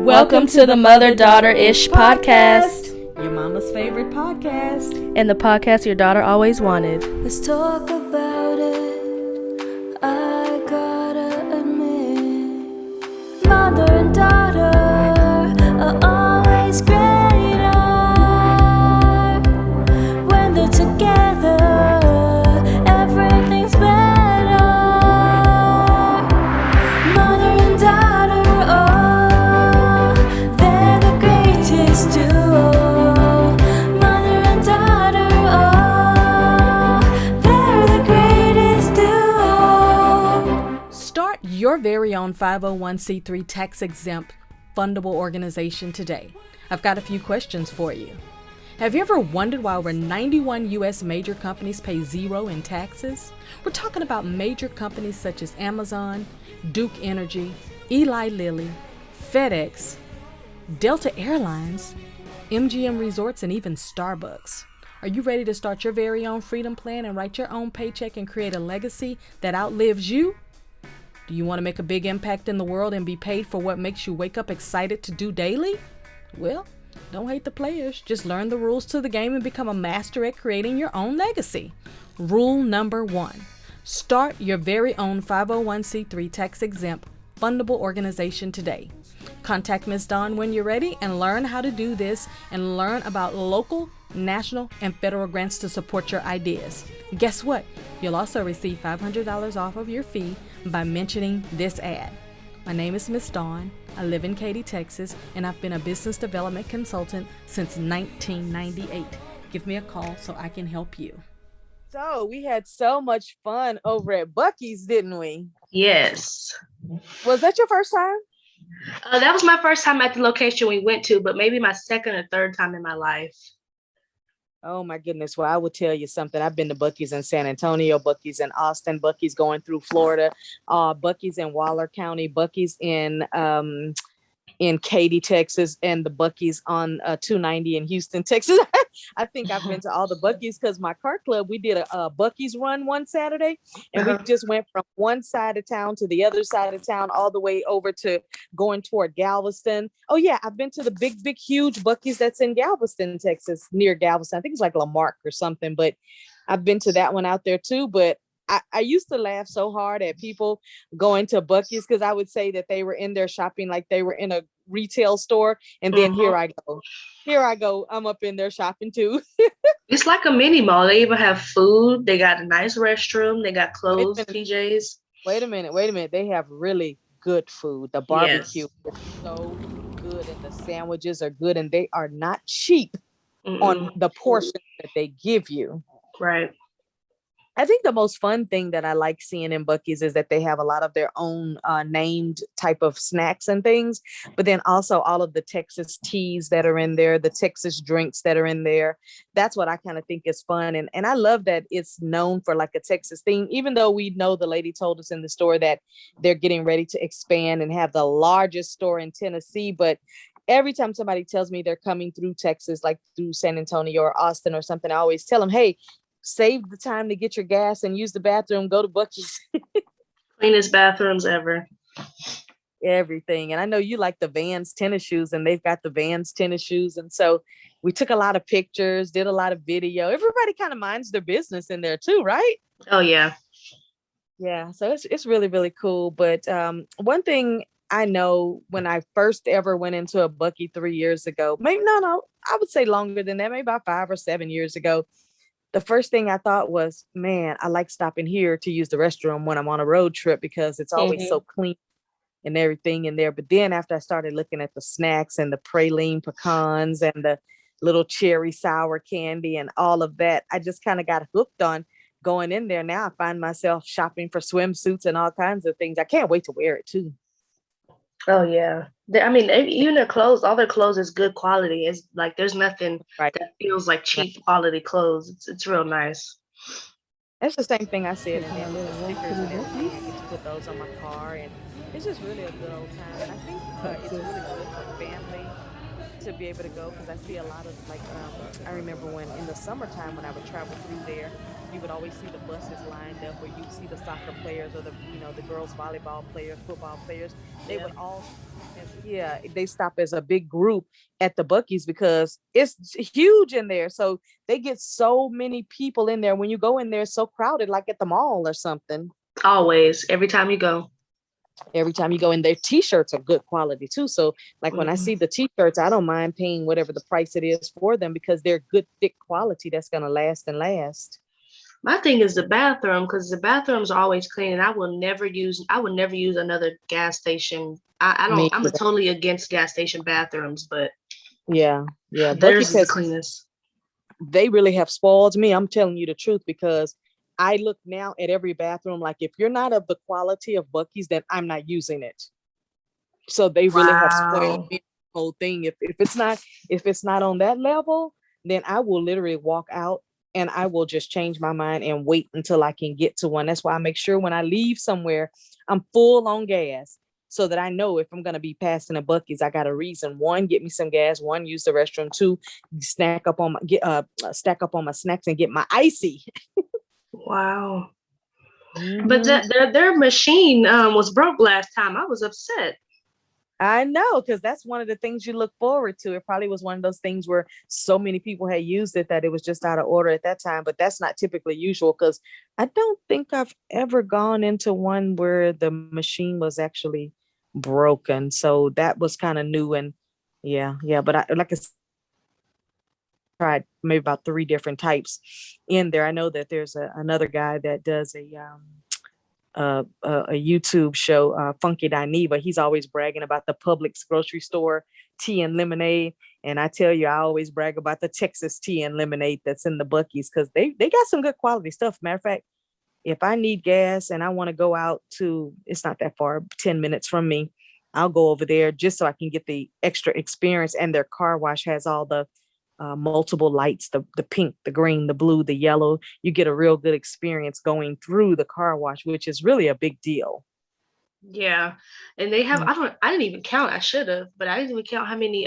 Welcome to the Mother-Daughter-ish podcast. Your mama's favorite podcast. And the podcast your daughter always wanted. Let's talk about it. I gotta admit, mother and daughter are always greater when they're together. Everything's better. Mother and daughter, oh, they're the greatest duo. Mother and daughter, oh, they're the greatest duo. Start your very own 501c3 tax-exempt fundable organization today. I've got a few questions for you. Have you ever wondered why over 91 U.S. major companies pay zero in taxes? We're talking about major companies such as Amazon, Duke Energy, Eli Lilly, FedEx, Delta Airlines, MGM Resorts, and even Starbucks. Are you ready to start your very own freedom plan and write your own paycheck and create a legacy that outlives you? Do you want to make a big impact in the world and be paid for what makes you wake up excited to do daily? Well, don't hate the players. Just learn the rules to the game and become a master at creating your own legacy. Rule number 1. Start your very own 501c3 tax-exempt fundable organization today. Contact Ms. Dawn when you're ready and learn how to do this and learn about local, national, and federal grants to support your ideas. Guess what? You'll also receive $500 off of your fee by mentioning this ad. My name is Ms. Dawn. I live in Katy, Texas, and I've been a business development consultant since 1998. Give me a call so I can help you. So we had so much fun over at Buc-ee's, didn't we? Yes. Was that your first time? That was my first time at the location we went to, but maybe my second or third time in my life. Oh my goodness. Well, I will tell you something. I've been to Buc-ee's in San Antonio, Buc-ee's in Austin, Buc-ee's going through Florida, Buc-ee's in Waller County, Buc-ee's in Katy, Texas, and the Buc-ee's on 290 in Houston, Texas. I think I've been to all the Buc-ee's because my car club, we did a Buc-ee's run one Saturday, and we just went from one side of town to the other side of town, all the way over to going toward Galveston. Oh yeah, I've been to the big, huge Buc-ee's that's in Galveston, Texas, near Galveston. I think it's like Lamarck or something, but I've been to that one out there too. But I used to laugh so hard at people going to Buc-ee's because I would say that they were in there shopping like they were in a retail store. And then here I go. I'm up in there shopping too. It's like a mini mall. They even have food. They got a nice restroom. They got clothes, PJs. Wait a minute. They have really good food. The barbecue is so good and the sandwiches are good and they are not cheap on the portions that they give you. Right. I think the most fun thing that I like seeing in Buc-ee's is that they have a lot of their own named type of snacks and things, but then also all of the Texas teas that are in there, the Texas drinks that are in there. That's what I kind of think is fun. And I love that it's known for like a Texas thing, even though we know the lady told us in the store that they're getting ready to expand and have the largest store in Tennessee. But every time somebody tells me they're coming through Texas, like through San Antonio or Austin or something, I always tell them, hey, save the time to get your gas and use the bathroom. Go to Buc-ee's. Cleanest bathrooms ever. Everything. And I know you like the Vans tennis shoes, and they've got the Vans tennis shoes. And so we took a lot of pictures, did a lot of video. Everybody kind of minds their business in there too, right? Oh, yeah. Yeah. So it's really, really cool. But one thing I know when I first ever went into a Buc-ee 3 years ago, I would say longer than that, maybe about 5 or 7 years ago. The first thing I thought was, man, I like stopping here to use the restroom when I'm on a road trip because it's always so clean and everything in there. But then after I started looking at the snacks and the praline pecans and the little cherry sour candy and all of that, I just kind of got hooked on going in there. Now I find myself shopping for swimsuits and all kinds of things. I can't wait to wear it too. Oh, yeah. I mean, even their clothes, all their clothes is good quality. It's like there's nothing that feels like cheap quality clothes. It's real nice. It's the same thing I said in there with the stickers and everything. I get to put those on my car, and it's just really a good old time. And I think it's really good for family to be able to go because I see a lot of I remember when in the summertime when I would travel through there, you would always see the buses lined up, or you see the soccer players or the, the girls volleyball players, football players. They Yeah. would all they stop as a big group at the Buc-ee's because it's huge in there. So they get so many people in there. When you go in there, it's so crowded, like at the mall or something. Always, every time you go. Every time you go in, their t-shirts are good quality too. So like when I Mhm. see the t-shirts, I don't mind paying whatever the price it is for them because they're good, thick quality that's gonna last and last. My thing is the bathroom because the bathrooms are always clean, and I would never use another gas station. I Me, don't. I'm totally against gas station bathrooms, but yeah. theirs Buc-ee's is the has cleanest. they really have spoiled me. I'm telling you the truth because I look now at every bathroom like if you're not of the quality of Buc-ee's, then I'm not using it. So they really have spoiled Wow. me the whole thing. If it's not on that level, then I will literally walk out and I will just change my mind and wait until I can get to one. That's why I make sure when I leave somewhere, I'm full on gas so that I know if I'm gonna be passing a Buc-ee's, I got a reason. One, get me some gas. One, use the restroom. Two, stack up on my snacks and get my icy. Wow. But Mhm. their machine was broke last time. I was upset. I know, because that's one of the things you look forward to. It probably was one of those things where so many people had used it that it was just out of order at that time. But that's not typically usual because I don't think I've ever gone into one where the machine was actually broken. So that was kind of new. And yeah. But I like I tried maybe about three different types in there. I know that there's another guy that does a YouTube show, Funky Dineva. He's always bragging about the Publix grocery store tea and lemonade. And I tell you, I always brag about the Texas tea and lemonade that's in the Buc-ee's because they got some good quality stuff. Matter of fact, if I need gas and I want to go out to, it's not that far, 10 minutes from me, I'll go over there just so I can get the extra experience. And their car wash has all the multiple lights, the pink, the green, the blue, the yellow. You get a real good experience going through the car wash, which is really a big deal. Yeah, and they have. Mm. I didn't even count. I should have, but I didn't even count how many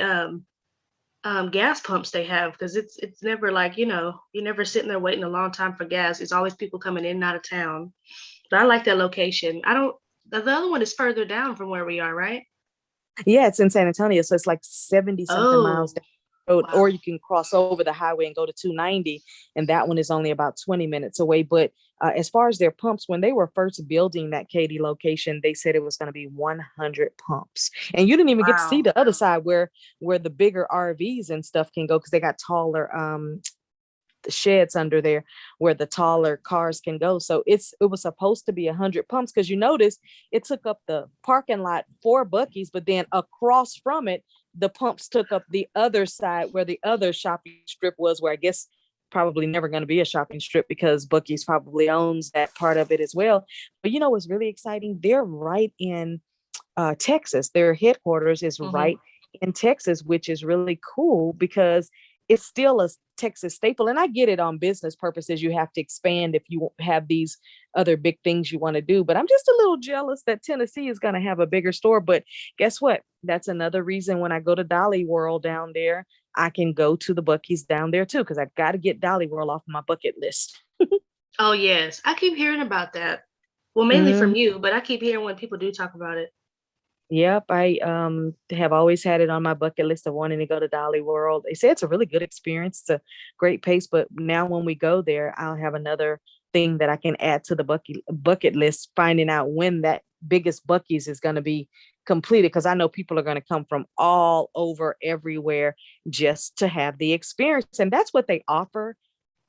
gas pumps they have because it's never like you're never sitting there waiting a long time for gas. It's always people coming in and out of town. But I like that location. I don't. The other one is further down from where we are, right? Yeah, it's in San Antonio, so it's like 70 something miles Oh, down the road, wow. or you can cross over the highway and go to 290, and that one is only about 20 minutes away. But as far as their pumps, when they were first building that Katy location, they said it was going to be 100 pumps, and you didn't even get to see Wow. the other side where the bigger RVs and stuff can go because they got taller sheds under there where the taller cars can go. So it was supposed to be 100 pumps because you notice it took up the parking lot for Buc-ee's, but then across from it, the pumps took up the other side where the other shopping strip was, where I guess probably never going to be a shopping strip because Buc-ee's probably owns that part of it as well. But you know what's really exciting? They're right in Texas. Their headquarters is Hmm. right in Texas, which is really cool because it's still a Texas staple. And I get it on business purposes. You have to expand if you have these other big things you want to do. But I'm just a little jealous that Tennessee is going to have a bigger store. But guess what? That's another reason when I go to Dolly World down there, I can go to the Buc-ee's down there too, because I got to get Dolly World off my bucket list. Oh yes, I keep hearing about that. Well, mainly from you, but I keep hearing when people do talk about it. Yep, I have always had it on my bucket list of wanting to go to Dolly World. They say it's a really good experience. It's a great pace, but now when we go there, I'll have another thing that I can add to the bucket list, finding out when that biggest Buc-ee's is going to be completed because I know people are going to come from all over everywhere just to have the experience. And that's what they offer,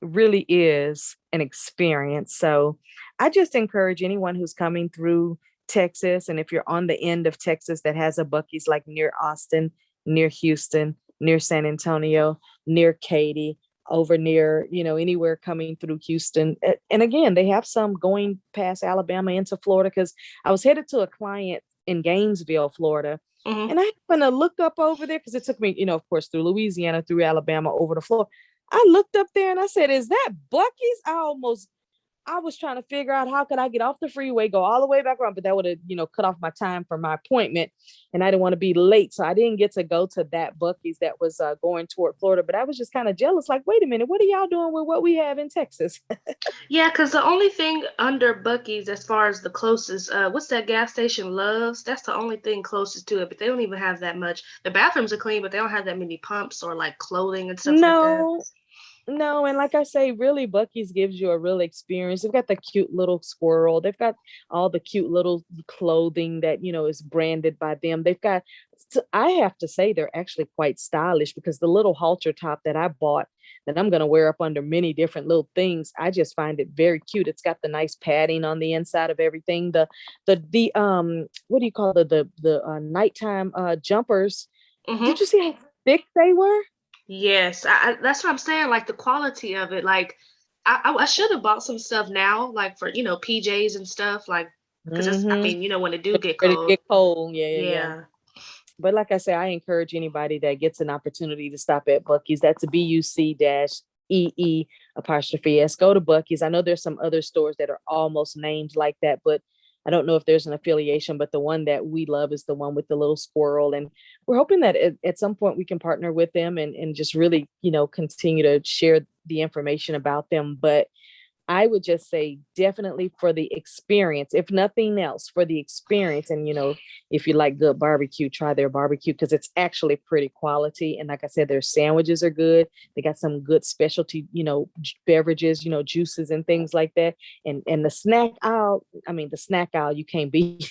really is an experience. So I just encourage anyone who's coming through Texas, and if you're on the end of Texas that has a Buc-ee's like near Austin, near Houston, near San Antonio, near Katy, over near, anywhere coming through Houston. And again, they have some going past Alabama into Florida because I was headed to a client in Gainesville, Florida. Hmm. And I happened to look up over there because it took me, of course, through Louisiana, through Alabama, over to Florida. I looked up there and I said, "Is that Buc-ee's?" I was trying to figure out how could I get off the freeway, go all the way back around, but that would have, cut off my time for my appointment, and I didn't want to be late. So I didn't get to go to that Buc-ee's that was going toward Florida, but I was just kind of jealous. Like, wait a minute, what are y'all doing with what we have in Texas? Yeah, because the only thing under Buc-ee's as far as the closest, what's that gas station, Love's? That's the only thing closest to it, but they don't even have that much. The bathrooms are clean, but they don't have that many pumps or like clothing and stuff like that. No, no, and like I say, really, Buc-ee's gives you a real experience. They've got the cute little squirrel. They've got all the cute little clothing that, is branded by them. They've got, I have to say, they're actually quite stylish because the little halter top that I bought that I'm going to wear up under many different little things, I just find it very cute. It's got the nice padding on the inside of everything. The what do you call the nighttime jumpers? Hmm. Did you see how thick they were? Yes, that's what I'm saying. Like the quality of it, like I should have bought some stuff now, like for PJs and stuff, like because I Mhm. mean, when it do get Ready to cold, get cold. Yeah, yeah, yeah. yeah. But like I say, I encourage anybody that gets an opportunity to stop at Buc-ee's. That's a BUC-EE''S. Go to Buc-ee's. I know there's some other stores that are almost named like that, but I don't know if there's an affiliation, but the one that we love is the one with the little squirrel. And we're hoping that at some point we can partner with them and just really, continue to share the information about them. But I would just say definitely for the experience, if nothing else, for the experience. And, if you like good barbecue, try their barbecue because it's actually pretty quality. And like I said, their sandwiches are good. They got some good specialty, beverages, juices and things like that. And the snack aisle, you can't beat.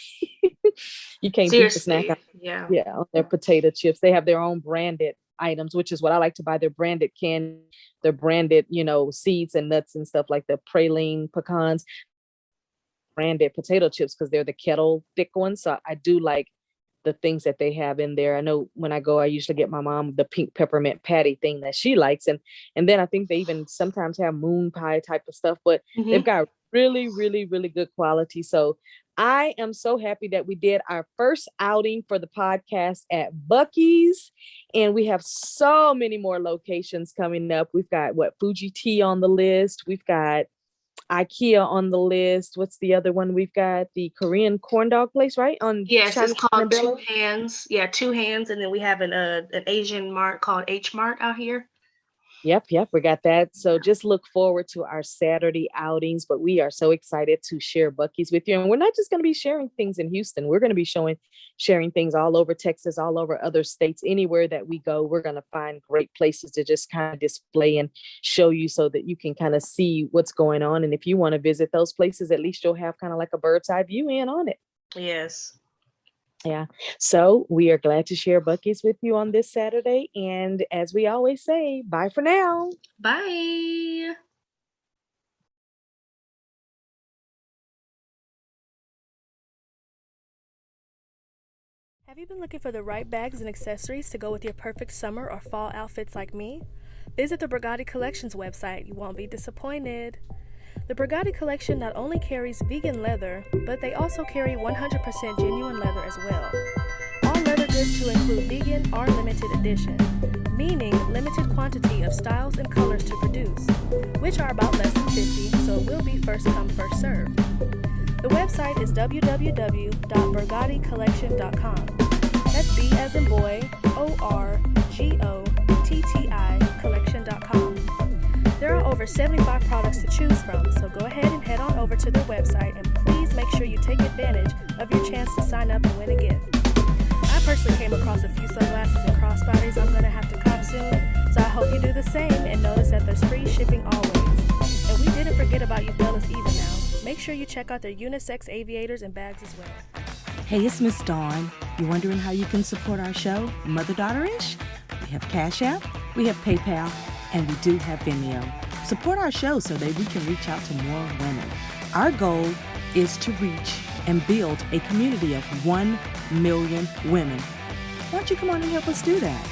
You can't beat the snack Seriously, aisle. yeah. Yeah, on their potato chips. They have their own branded items, which is what I like to buy. Their branded candy, their branded, seeds and nuts and stuff like the praline pecans, branded potato chips because they're the kettle thick ones. So I do like the things that they have in there. I know when I go, I usually get my mom the pink peppermint patty thing that she likes. And then I think they even sometimes have moon pie type of stuff, but they've Hmm. got really, really, really good quality. So I am so happy that we did our first outing for the podcast at Buc-ee's, and we have so many more locations coming up. We've got Fuji Tea on the list. We've got IKEA on the list. What's the other one? We've got the Korean corn dog place, right? On Yes, it's Chinatown and called Two Bella. Hands. Yeah, Two Hands, and then we have an Asian mart called H Mart out here. Yep, we got that. So just look forward to our Saturday outings, but we are so excited to share Buc-ee's with you. And we're not just going to be sharing things in Houston. We're going to be sharing things all over Texas, all over other states, anywhere that we go. We're going to find great places to just kind of display and show you so that you can kind of see what's going on. And if you want to visit those places, at least you'll have kind of like a bird's eye view in on it. Yes. Yeah. So we are glad to share Buc-ee's with you on this Saturday. And as we always say, bye for now. Bye. Have you been looking for the right bags and accessories to go with your perfect summer or fall outfits like me? Visit the Burgotti Collections website. You won't be disappointed. The Burgotti Collection not only carries vegan leather, but they also carry 100% genuine leather as well. All leather goods to include vegan are limited edition, meaning limited quantity of styles and colors to produce, which are about less than 50, so it will be first come, first served. The website is www.burgotticollection.com. That's B as in boy, ORGOTTI collection.com. There are over 75 products to choose from, so go ahead and head on over to their website and please make sure you take advantage of your chance to sign up and win a gift. I personally came across a few sunglasses and crossbodies I'm going to have to cop soon, so I hope you do the same and notice that there's free shipping always. And we didn't forget about you fellas either now. Make sure you check out their unisex aviators and bags as well. Hey, it's Miss Dawn. You're wondering how you can support our show, Mother-Daughter-ish? We have Cash App, we have PayPal, and we do have Vimeo. Support our show so that we can reach out to more women. Our goal is to reach and build a community of 1 million women. Why don't you come on and help us do that?